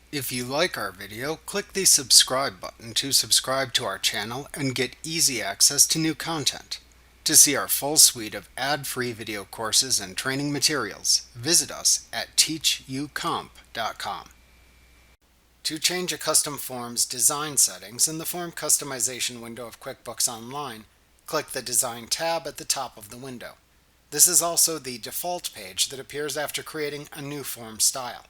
If you like our video, click the subscribe button to subscribe to our channel and get easy access to new content. To see our full suite of ad-free video courses and training materials, visit us at teachucomp.com. To change a custom form's design settings in the Form Customization window of QuickBooks Online, click the Design tab at the top of the window. This is also the default page that appears after creating a new form style.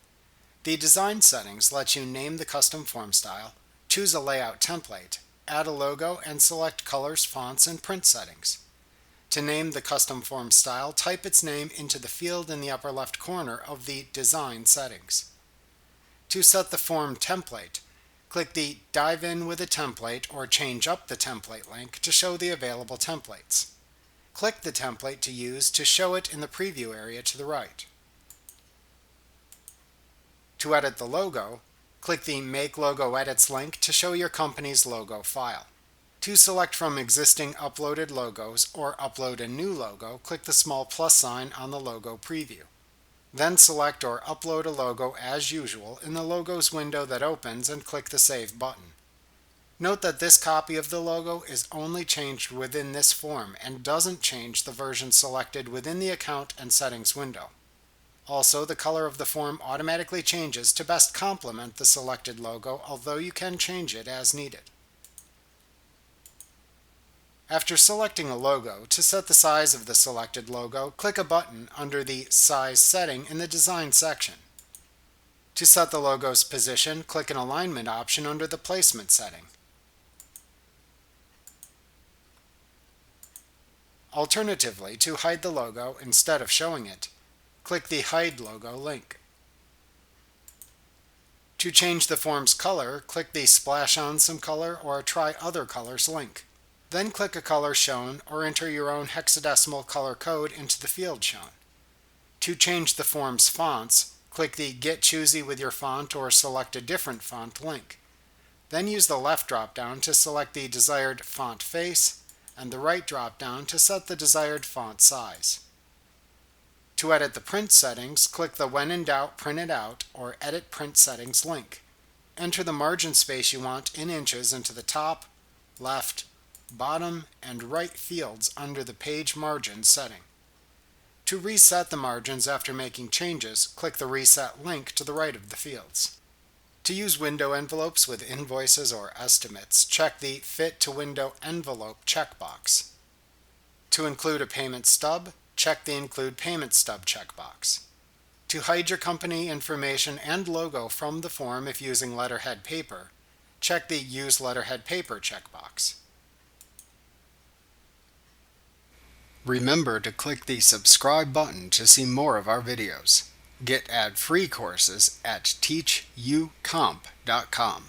The design settings let you name the custom form style, choose a layout template, add a logo, and select colors, fonts, and print settings. To name the custom form style, type its name into the field in the upper left corner of the design settings. To set the form template, click the Dive in with a template or Change up the template link to show the available templates. Click the template to use to show it in the preview area to the right. To edit the logo, click the Make Logo Edits link to show your company's logo file. To select from existing uploaded logos or upload a new logo, click the small plus sign on the logo preview. Then select or upload a logo as usual in the Logos window that opens and click the Save button. Note that this copy of the logo is only changed within this form and doesn't change the version selected within the Account and Settings window. Also, the color of the form automatically changes to best complement the selected logo, although you can change it as needed. After selecting a logo, to set the size of the selected logo, click a button under the Size setting in the Design section. To set the logo's position, click an alignment option under the Placement setting. Alternatively, to hide the logo instead of showing it, click the Hide Logo link. To change the form's color, click the Splash on some color or Try other colors link. Then click a color shown or enter your own hexadecimal color code into the field shown. To change the form's fonts, click the Get Choosy with your font or select a different font link. Then use the left drop-down to select the desired font face and the right drop-down to set the desired font size. To edit the print settings, click the When in Doubt Print It Out or Edit Print Settings link. Enter the margin space you want in inches into the top, left, bottom, and right fields under the Page Margin setting. To reset the margins after making changes, click the Reset link to the right of the fields. To use window envelopes with invoices or estimates, check the Fit to Window Envelope checkbox. To include a payment stub, check the Include Payment Stub checkbox. To hide your company information and logo from the form if using letterhead paper, check the Use Letterhead Paper checkbox. Remember to click the subscribe button to see more of our videos. Get ad-free courses at teachucomp.com.